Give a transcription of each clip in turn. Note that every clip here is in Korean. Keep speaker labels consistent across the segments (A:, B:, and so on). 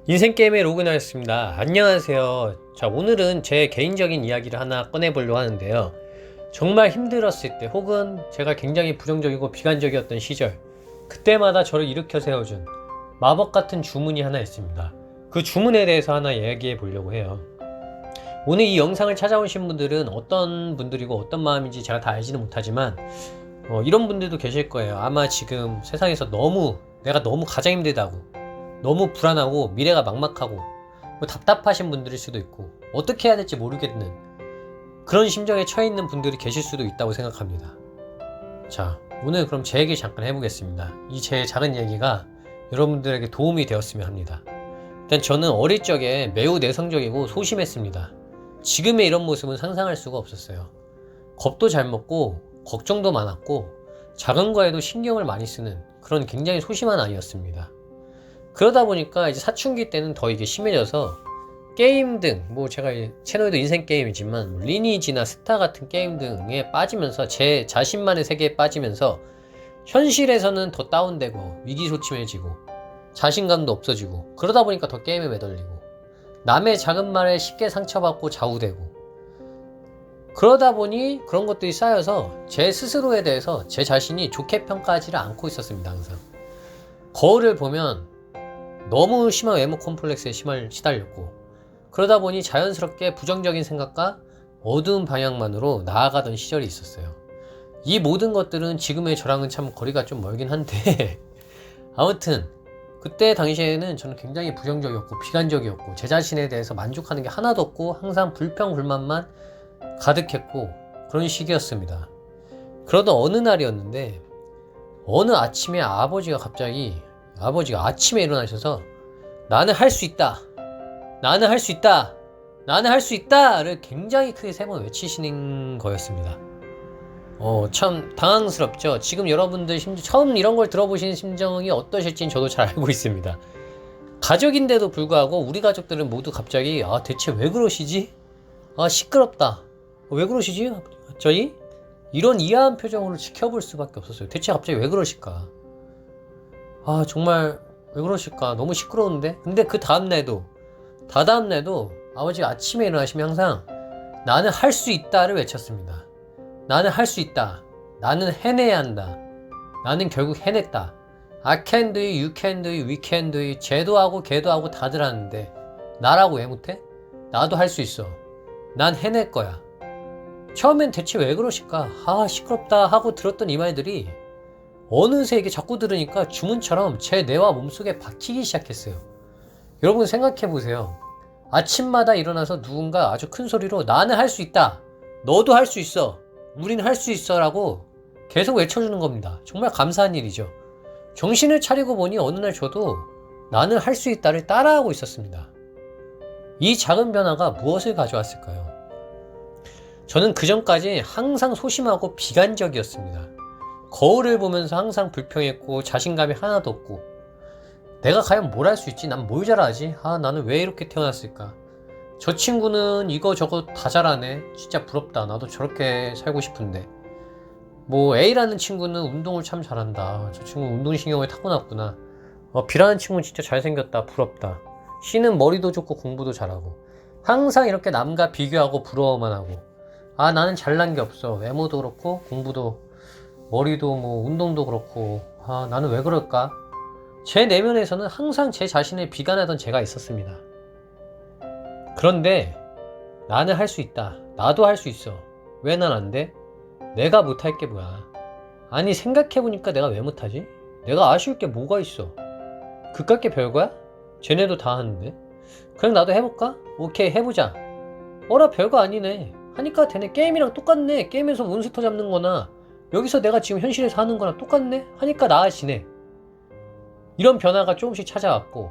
A: 인생게임에 로그인하였습니다. 안녕하세요. 자, 오늘은 제 개인적인 이야기를 하나 꺼내보려고 하는데요. 정말 힘들었을 때 혹은 제가 굉장히 부정적이고 비관적이었던 시절, 그때마다 저를 일으켜 세워준 마법 같은 주문이 하나 있습니다. 그 주문에 대해서 하나 이야기해 보려고 해요. 오늘 이 영상을 찾아오신 분들은 어떤 분들이고 어떤 마음인지 제가 다 알지는 못하지만 이런 분들도 계실 거예요. 아마 지금 세상에서 내가 너무 가장 힘들다고, 너무 불안하고 미래가 막막하고 답답하신 분들일 수도 있고 어떻게 해야 될지 모르겠는 그런 심정에 처해 있는 분들이 계실 수도 있다고 생각합니다. 자, 오늘 그럼 제 얘기 잠깐 해보겠습니다. 이 제 작은 얘기가 여러분들에게 도움이 되었으면 합니다. 일단 저는 어릴 적에 매우 내성적이고 소심했습니다. 지금의 이런 모습은 상상할 수가 없었어요. 겁도 잘 먹고 걱정도 많았고 작은 거에도 신경을 많이 쓰는 그런 굉장히 소심한 아이였습니다. 그러다 보니까 이제 사춘기 때는 더 이게 심해져서 게임 등, 제가 채널도 인생 게임이지만 리니지나 스타 같은 게임 등에 빠지면서 제 자신만의 세계에 빠지면서 현실에서는 더 다운되고 위기소침해지고 자신감도 없어지고 그러다 보니까 더 게임에 매달리고 남의 작은 말에 쉽게 상처받고 좌우되고 그러다 보니 그런 것들이 쌓여서 제 스스로에 대해서 제 자신이 좋게 평가하지를 않고 있었습니다. 항상 거울을 보면 너무 심한 외모 콤플렉스에 시달렸고 그러다 보니 자연스럽게 부정적인 생각과 어두운 방향만으로 나아가던 시절이 있었어요. 이 모든 것들은 지금의 저랑은 참 거리가 좀 멀긴 한데 아무튼 그때 당시에는 저는 굉장히 부정적이었고 비관적이었고 제 자신에 대해서 만족하는 게 하나도 없고 항상 불평불만만 가득했고 그런 시기였습니다. 그러던 어느 날이었는데 어느 아침에 아버지가 아침에 일어나셔서 나는 할 수 있다, 나는 할 수 있다, 나는 할 수 있다를 굉장히 크게 3번 외치시는 거였습니다. 참 당황스럽죠. 지금 여러분들 처음 이런 걸 들어보시는 심정이 어떠실지는 저도 잘 알고 있습니다. 가족인데도 불구하고 우리 가족들은 모두 갑자기 대체 왜 그러시지? 시끄럽다, 왜 그러시지? 갑자기 이런 이해한 표정으로 지켜볼 수밖에 없었어요. 대체 갑자기 왜 그러실까? 정말 왜 그러실까? 너무 시끄러운데? 근데 그 다음날도 아버지가 아침에 일어나시면 항상 나는 할 수 있다를 외쳤습니다. 나는 할 수 있다. 나는 해내야 한다. 나는 결국 해냈다. I can do it, you can do it, we can do it. 쟤도 하고 걔도 하고 다들 하는데 나라고 왜 못해? 나도 할 수 있어. 난 해낼 거야. 처음엔 대체 왜 그러실까? 시끄럽다 하고 들었던 이 말들이 어느새 이게 자꾸 들으니까 주문처럼 제 뇌와 몸속에 박히기 시작했어요. 여러분 생각해보세요. 아침마다 일어나서 누군가 아주 큰 소리로 나는 할 수 있다, 너도 할 수 있어, 우린 할 수 있어 라고 계속 외쳐주는 겁니다. 정말 감사한 일이죠. 정신을 차리고 보니 어느 날 저도 나는 할 수 있다를 따라하고 있었습니다. 이 작은 변화가 무엇을 가져왔을까요? 저는 그전까지 항상 소심하고 비관적이었습니다. 거울을 보면서 항상 불평했고 자신감이 하나도 없고 내가 과연 뭘 할 수 있지? 난 뭘 잘하지? 나는 왜 이렇게 태어났을까? 저 친구는 이거 저거 다 잘하네. 진짜 부럽다. 나도 저렇게 살고 싶은데. A라는 친구는 운동을 참 잘한다. 저 친구 운동신경이 타고났구나. B라는 친구는 진짜 잘생겼다. 부럽다. C는 머리도 좋고 공부도 잘하고. 항상 이렇게 남과 비교하고 부러워만 하고 나는 잘난 게 없어. 외모도 그렇고 공부도 머리도 운동도 그렇고 나는 왜 그럴까? 제 내면에서는 항상 제 자신을 비관하던 제가 있었습니다. 그런데 나는 할 수 있다. 나도 할 수 있어. 왜 난 안 돼? 내가 못할 게 뭐야? 아니 생각해보니까 내가 왜 못하지? 내가 아쉬울 게 뭐가 있어? 그깟 게 별거야? 쟤네도 다 하는데. 그럼 나도 해볼까? 오케이 해보자. 나 별거 아니네. 하니까 되네. 게임이랑 똑같네. 게임에서 몬스터 잡는 거나 여기서 내가 지금 현실에서 하는 거랑 똑같네? 하니까 나아지네. 이런 변화가 조금씩 찾아왔고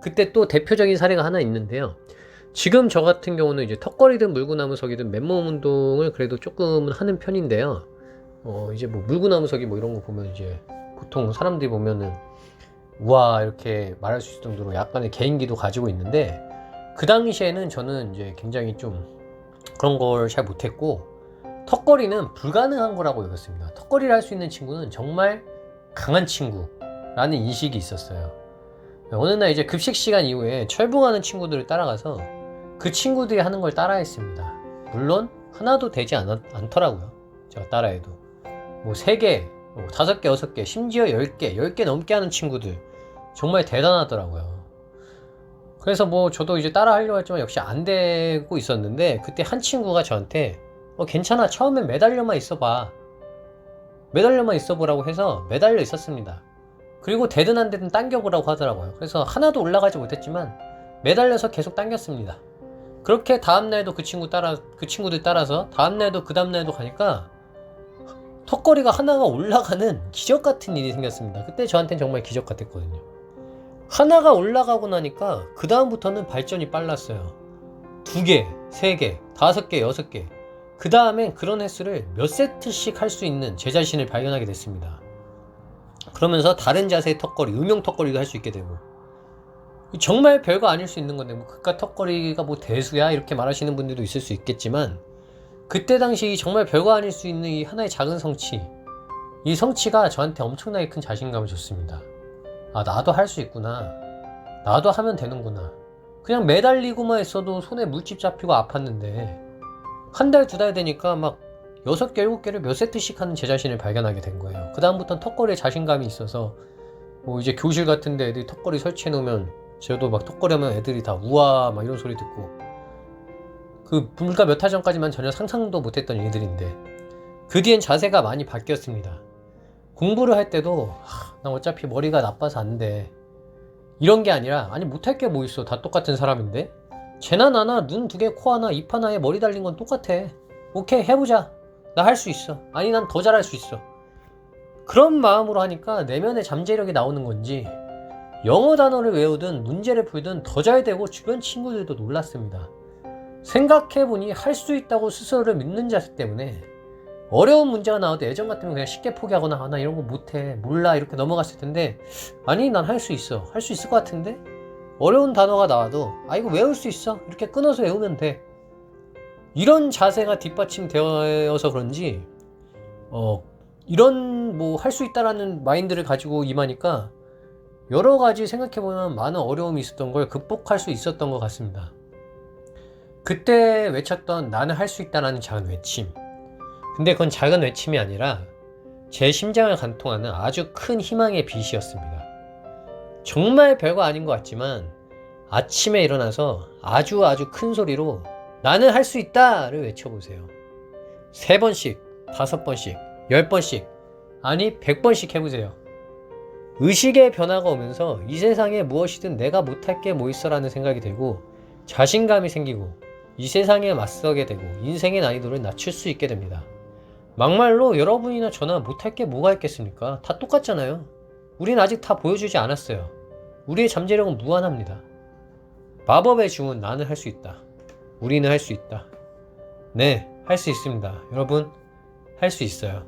A: 그때 또 대표적인 사례가 하나 있는데요. 지금 저 같은 경우는 이제 턱걸이든 물구나무서기든 맨몸 운동을 그래도 조금은 하는 편인데요. 이제 물구나무서기 이런 거 보면 이제 보통 사람들이 보면은 우와 이렇게 말할 수 있을 정도로 약간의 개인기도 가지고 있는데 그 당시에는 저는 이제 굉장히 좀 그런 걸 잘 못했고 턱걸이는 불가능한 거라고 여겼습니다. 턱걸이를 할 수 있는 친구는 정말 강한 친구라는 인식이 있었어요. 어느 날 이제 급식 시간 이후에 철봉하는 친구들을 따라가서 그 친구들이 하는 걸 따라했습니다. 물론 하나도 되지 않더라고요. 제가 따라해도 뭐 3개, 뭐 5개, 6개, 심지어 10개 넘게 하는 친구들 정말 대단하더라고요. 그래서 뭐 저도 이제 따라 하려고 했지만 역시 안 되고 있었는데, 그때 한 친구가 저한테 괜찮아, 처음엔 매달려만 있어봐, 매달려만 있어보라고 해서 매달려 있었습니다. 그리고 되든 안 되든 당겨보라고 하더라고요. 그래서 하나도 올라가지 못했지만 매달려서 계속 당겼습니다. 그렇게 다음날도 그 친구들 따라서 다음날도 그 다음날도 가니까 턱걸이가 하나가 올라가는 기적 같은 일이 생겼습니다. 그때 저한테는 정말 기적 같았거든요. 하나가 올라가고 나니까 그 다음부터는 발전이 빨랐어요. 2개, 3개, 5개, 6개. 그 다음엔 그런 횟수를 몇 세트씩 할 수 있는 제 자신을 발견하게 됐습니다. 그러면서 다른 자세의 턱걸이, 음용 턱걸이도 할 수 있게 되고, 정말 별거 아닐 수 있는 건데, 뭐 그깟 턱걸이가 뭐 대수야 이렇게 말하시는 분들도 있을 수 있겠지만, 그때 당시 정말 별거 아닐 수 있는 이 하나의 작은 성취, 이 성취가 저한테 엄청나게 큰 자신감을 줬습니다. 아, 나도 할 수 있구나, 나도 하면 되는구나. 그냥 매달리고만 있어도 손에 물집 잡히고 아팠는데 한 달, 2달 되니까 막 6개, 7개를 몇 세트씩 하는 제 자신을 발견하게 된 거예요. 그 다음부터는 턱걸이에 자신감이 있어서 뭐 이제 교실 같은데 애들이 턱걸이 설치해 놓으면 저도 막 턱걸이 하면 애들이 다 우와 막 이런 소리 듣고, 그 불과 몇 달 전까지만 전혀 상상도 못했던 일들인데 그 뒤엔 자세가 많이 바뀌었습니다. 공부를 할 때도 나 어차피 머리가 나빠서 안 돼, 이런 게 아니라, 아니 못할 게 뭐 있어, 다 똑같은 사람인데, 쟤나 나나 눈 2개, 코 하나, 입 하나에 머리 달린 건 똑같아, 오케이 해보자, 나 할 수 있어, 아니 난 더 잘할 수 있어. 그런 마음으로 하니까 내면의 잠재력이 나오는 건지 영어 단어를 외우든 문제를 풀든 더 잘 되고 주변 친구들도 놀랐습니다. 생각해보니 할 수 있다고 스스로를 믿는 자세 때문에 어려운 문제가 나와도 예전 같으면 그냥 쉽게 포기하거나 나 이런 거 못해, 몰라 이렇게 넘어갔을 텐데, 아니 난 할 수 있어, 할 수 있을 것 같은데, 어려운 단어가 나와도 이거 외울 수 있어, 이렇게 끊어서 외우면 돼, 이런 자세가 뒷받침되어서 그런지 이런 뭐 할 수 있다라는 마인드를 가지고 임하니까 여러 가지 생각해보면 많은 어려움이 있었던 걸 극복할 수 있었던 것 같습니다. 그때 외쳤던 나는 할 수 있다라는 작은 외침, 근데 그건 작은 외침이 아니라 제 심장을 관통하는 아주 큰 희망의 빛이었습니다. 정말 별거 아닌 것 같지만 아침에 일어나서 아주 큰 소리로 나는 할 수 있다를 외쳐보세요. 3번씩, 5번씩, 10번씩, 아니 100번씩 해보세요. 의식의 변화가 오면서 이 세상에 무엇이든 내가 못할 게 뭐 있어 라는 생각이 들고 자신감이 생기고 이 세상에 맞서게 되고 인생의 난이도를 낮출 수 있게 됩니다. 막말로 여러분이나 저나 못할 게 뭐가 있겠습니까? 다 똑같잖아요. 우린 아직 다 보여주지 않았어요. 우리의 잠재력은 무한합니다. 마법의 주문, 나는 할 수 있다. 우리는 할 수 있다. 네, 할 수 있습니다. 여러분, 할 수 있어요.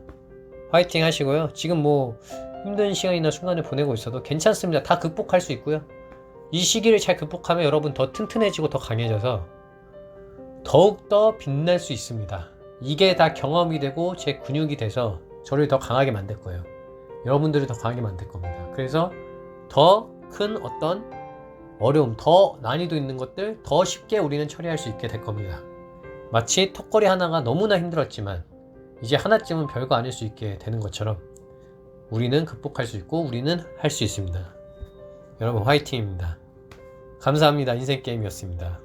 A: 화이팅 하시고요. 지금 뭐 힘든 시간이나 순간을 보내고 있어도 괜찮습니다. 다 극복할 수 있고요. 이 시기를 잘 극복하면 여러분 더 튼튼해지고 더 강해져서 더욱더 빛날 수 있습니다. 이게 다 경험이 되고 제 근육이 돼서 저를 더 강하게 만들 거예요. 여러분들을 더 강하게 만들 겁니다. 그래서 더 큰 어떤 어려움, 더 난이도 있는 것들 더 쉽게 우리는 처리할 수 있게 될 겁니다. 마치 턱걸이 하나가 너무나 힘들었지만 이제 하나쯤은 별거 아닐 수 있게 되는 것처럼 우리는 극복할 수 있고 우리는 할 수 있습니다. 여러분 화이팅입니다. 감사합니다. 인생게임이었습니다.